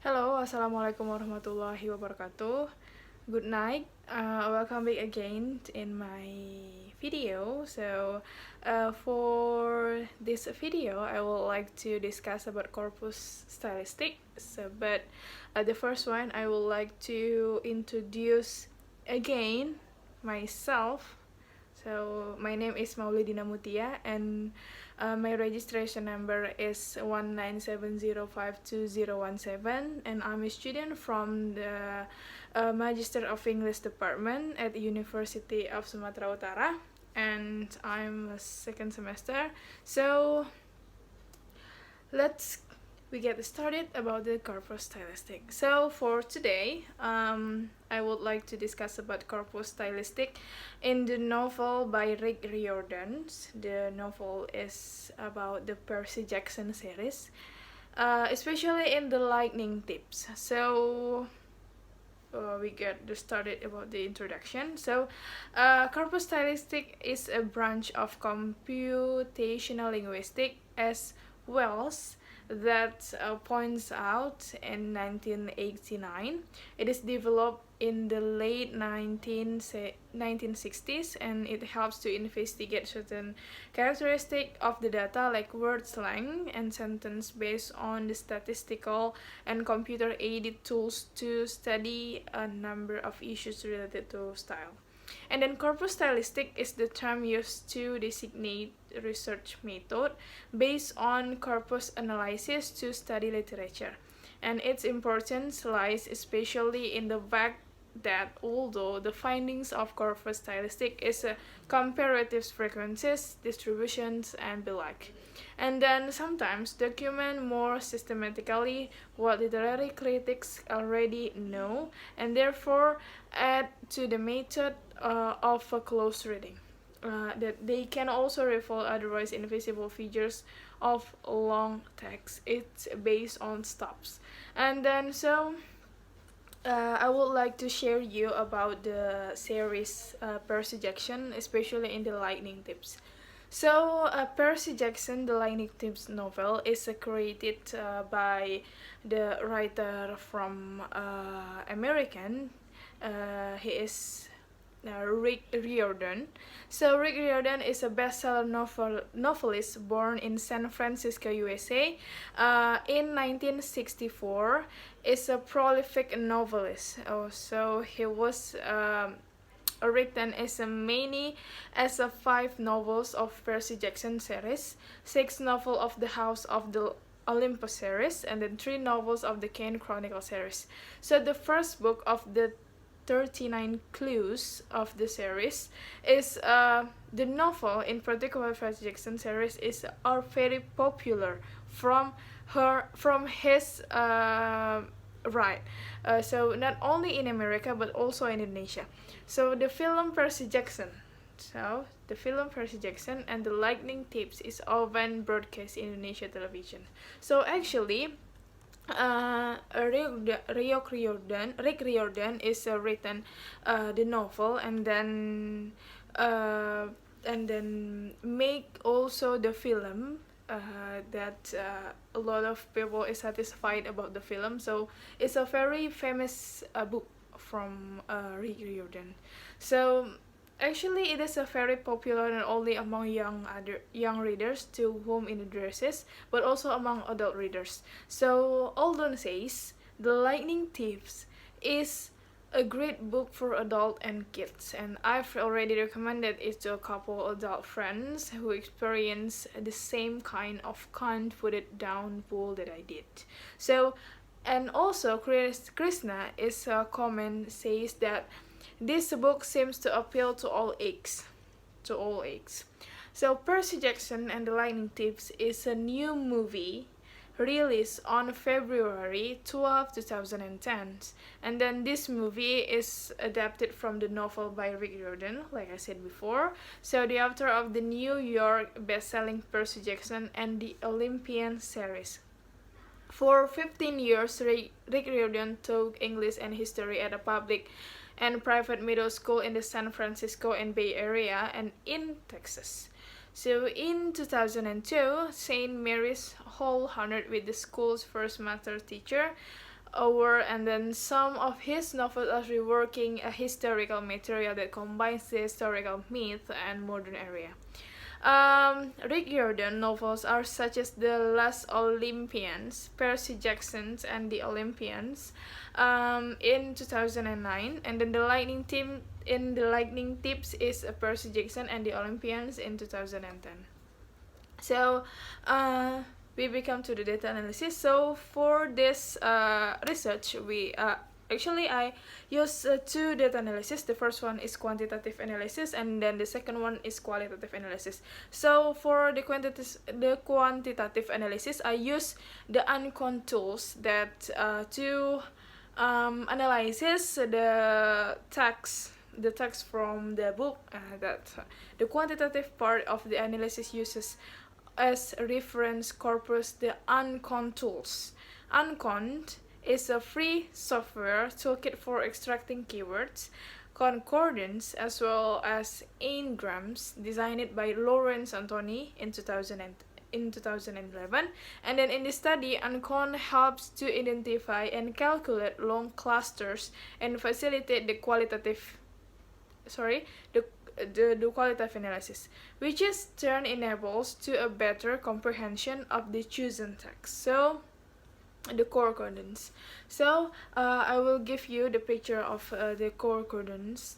Hello, Assalamualaikum warahmatullahi wabarakatuh. Good night. Welcome back again in my video. For this video, I would like to discuss about corpus stylistic. The first one, I would like to introduce again myself. My name is Maulidina Mutia, and my registration number is 1970522017, and I'm a student from the Magister of English department at the University of Sumatera Utara, and I'm a second semester. So we get started about the corpus stylistic. So for today, I would like to discuss about corpus stylistic in the novel by Rick Riordan. The novel is about the Percy Jackson series, especially in the lightning tips. We get started about the introduction. Corpus stylistic is a branch of computational linguistics as Wells that points out in 1989. It is developed in the late 1960s, and it helps to investigate certain characteristics of the data like word slang and sentence based on the statistical and computer-aided tools to study a number of issues related to style. And then corpus stylistic is the term used to designate research method based on corpus analysis to study literature. And its importance lies especially in the fact that although the findings of corpus stylistic is comparative frequencies, distributions, and the like, and then sometimes document more systematically what literary critics already know, and therefore add to the method of a close reading. That they can also reveal otherwise invisible features of long text. It's based on stops. And then I would like to share you about the series Percy Jackson, especially in the lightning tips. Percy Jackson, the Lightning Tips novel, is created by the writer from American. He is Rick Riordan. Rick Riordan is a bestseller novelist born in San Francisco, USA. In 1964, is a prolific novelist. He was written as many as 5 novels of Percy Jackson series, 6 novels of the House of the Olympus series, and then 3 novels of the Kane Chronicle series. The first book of the 39 clues of the series is the novel in particular Percy Jackson series are very popular from his right. Not only in America but also in Indonesia. The film Percy Jackson and the Lightning Tips is often broadcast in Indonesia television. Actually, Rick Riordan is written the novel, and then make also the film that a lot of people is satisfied about the film. So it's a very famous book from Rick Riordan. Actually, it is a very popular not only among young readers to whom it addresses, but also among adult readers. Alden says The Lightning Thieves is a great book for adult and kids, and I've already recommended it to a couple adult friends who experience the same kind of can't put it down pull that I did. And also Krishna is a comment says that this book seems to appeal to all ages. Percy Jackson and the Lightning Tips is a new movie released on February 12, 2010. And then this movie is adapted from the novel by Rick Riordan, like I said before. The author of the New York best-selling Percy Jackson and the Olympian series. For 15 years, Rick Riordan taught English and history at a public and private middle school in the San Francisco and Bay Area and in Texas. In 2002, St. Mary's Hall honored with the school's first master teacher over, and then some of his novels are reworking a historical material that combines the historical myth and modern area. Rick Riordan novels are such as The Last Olympians, Percy Jackson's and the Olympians in 2009, and then The Lightning Tips is Percy Jackson and the Olympians in 2010. So we become to the data analysis. So for this research, I use two data analysis. The first one is quantitative analysis, and then the second one is qualitative analysis. So for the quantitative analysis, I use the uncon tools that to analyzes the text from the book. That the quantitative part of the analysis uses as reference corpus the uncon tools. Uncon is a free software toolkit for extracting keywords, concordance, as well as anagrams, designed by Lawrence Anthony in 2011. And then in this study, Uncon helps to identify and calculate long clusters and facilitate the qualitative analysis, which in turn enables to a better comprehension of the chosen text. So the concordance. So I will give you the picture of the concordance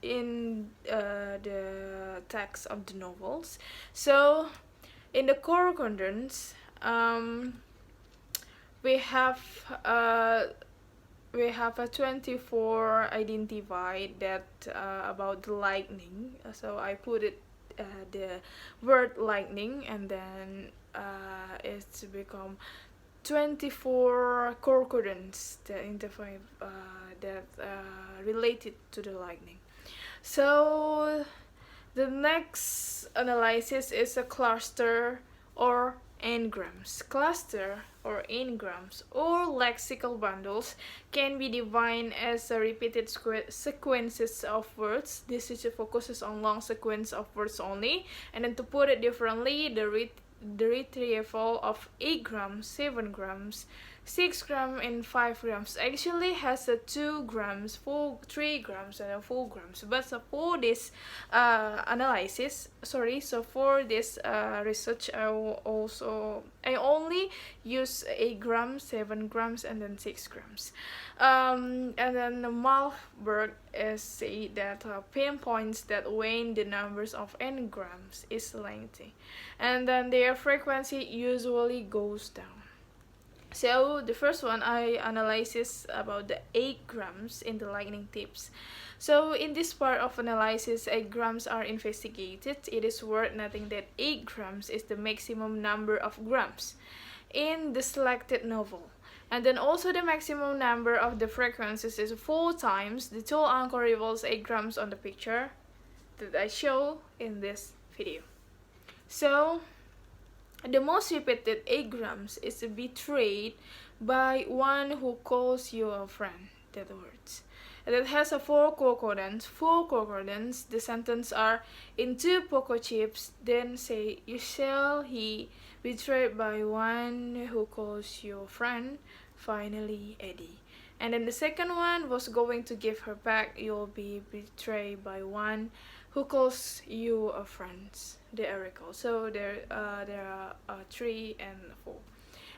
in the text of the novels. So in the concordance, we have a 24 identified that about the lightning. So I put it the word lightning, and then it's become 24 concordance that identify related to the lightning. So the next analysis is a cluster or anagrams. Cluster or anagrams or lexical bundles can be defined as a repeated sequences of words. This is focuses on long sequence of words only. And then to put it differently, the retrieval of 8 grams, 7 grams, 6 grams, and 5 grams actually has a 2 grams, 3 grams, and 4 grams. But so for this for this research, I only use 8 grams, 7 grams, and then 6 grams. And then Malberg say that pinpoints that when the numbers of anagrams is lengthy, and then their frequency usually goes down. So the first one I analyzes about the 8 grams in the lightning tips. So in this part of analysis, 8 grams are investigated. It is worth noting that 8 grams is the maximum number of grams in the selected novel. And then also the maximum number of the frequencies is 4 times the tool anchor revolves 8 grams on the picture that I show in this video. So the most repeated 8 grams is betrayed by one who calls you a friend. That words. And it has a 4 concordance. 4 concordance. The sentence are in 2 poco chips. Then say you shall he betrayed by one who calls you a friend. Finally, Eddie. And then the second one was going to give her back. You'll be betrayed by one who calls you a friend. The oracle. So there are 3 and 4.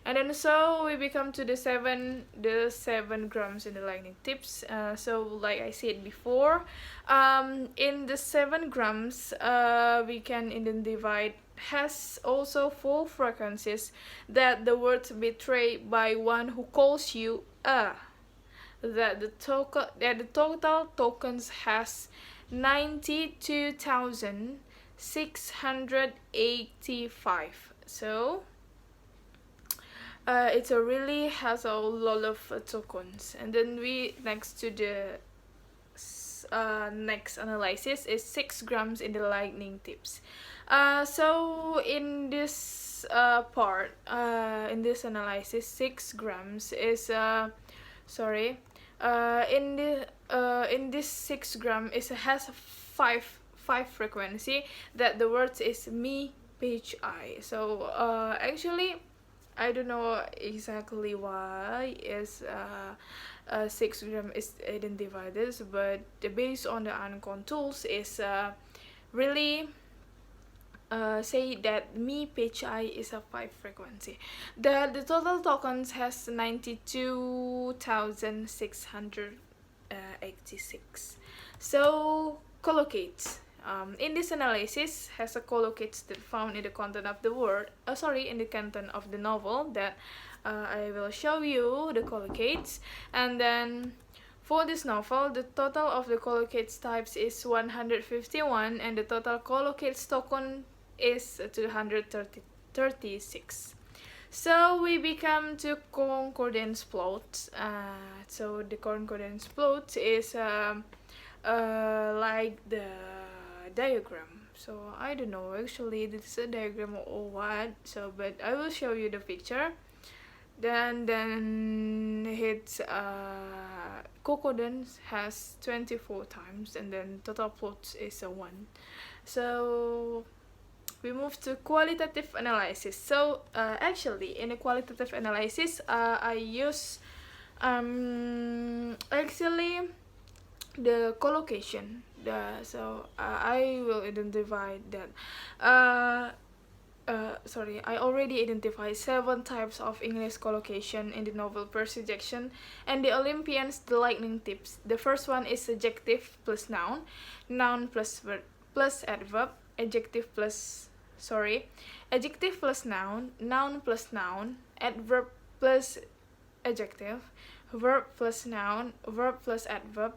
And then so we become to the 7 grams in the lightning tips. So like I said before, in the 7 grams we can identify has also 4 frequencies that the word betrayed by one who calls you a. That the total tokens has 92,685. So it really has a lot of tokens. And then we next to the next analysis is 6 grams in the lightning tips. So in this part, in this analysis, 6 grams is in this 6 gram has 5 frequency that the word is me page I. So actually I don't know exactly why is 6 gram is identified this, but based on the uncon tools is really say that me pitch I is a 5 frequency. The total tokens has 92,686. So collocates. In this analysis has a collocates that found in the content of the word, in the content of the novel that I will show you the collocates. And then for this novel, the total of the collocates types is 151 and the total collocates token is 236. So we become to concordance plot. So the concordance plot is like the diagram. So I don't know actually this is a diagram or what. So but I will show you the picture. Then its concordance has 24 times and then total plot is a 1. So we move to qualitative analysis. So actually in a qualitative analysis I use actually the collocation. I will identify that I already identified 7 types of English collocation in the novel Percy Jackson and the Olympians the lightning tips. The first one is adjective plus noun, noun plus verb plus adverb, adjective plus noun, noun plus noun, adverb plus adjective, verb plus noun, verb plus adverb,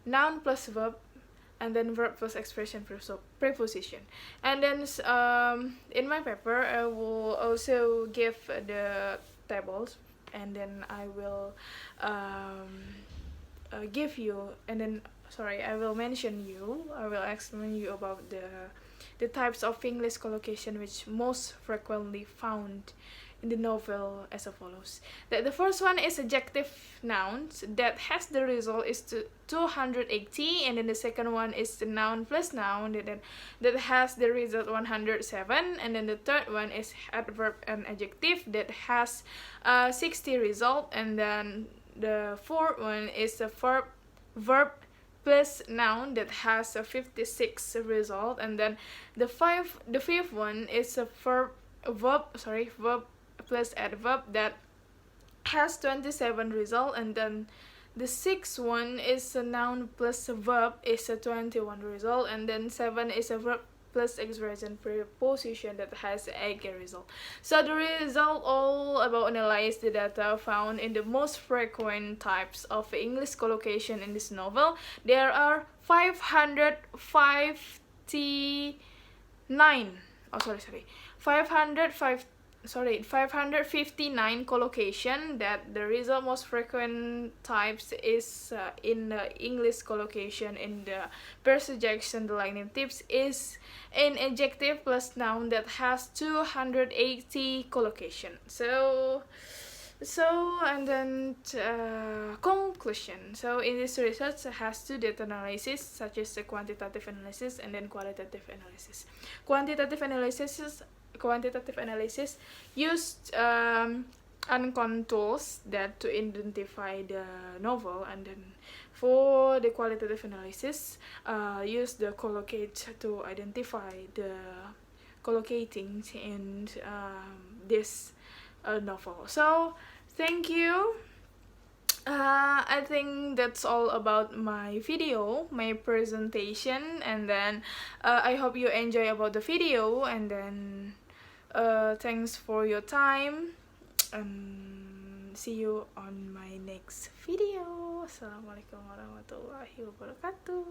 noun plus verb, and then verb plus expression preposition. And then in my paper I will also give the tables, and then I will give you, and then I will explain you about the types of English collocation which most frequently found in the novel as follows. The first one is adjective nouns that has the result is 280, and then the second one is the noun plus noun that has the result 107, and then the third one is adverb and adjective that has 60 result, and then the fourth one is the verb plus noun that has a 56 result, and then the fifth one is a verb plus adverb that has 27 result, and then the sixth one is a noun plus a verb is a 21 result, and then 7 is a verb plus expression preposition that has 8 result. So the result all about analyze the data found in the most frequent types of English collocation in this novel. There are 559 collocation that the result most frequent types is in the English collocation in the Percy Jackson the lightning tips is an adjective plus noun that has 280 collocation. So and then conclusion. So in this research has 2 data analysis such as the quantitative analysis and then qualitative analysis. Quantitative analysis used uncon tools that to identify the novel, and then for the qualitative analysis use the collocate to identify the collocating in this novel. So thank you. I think that's all about my video, my presentation, and then I hope you enjoy about the video, and then thanks for your time, and see you on my next video. Assalamualaikum warahmatullahi wabarakatuh.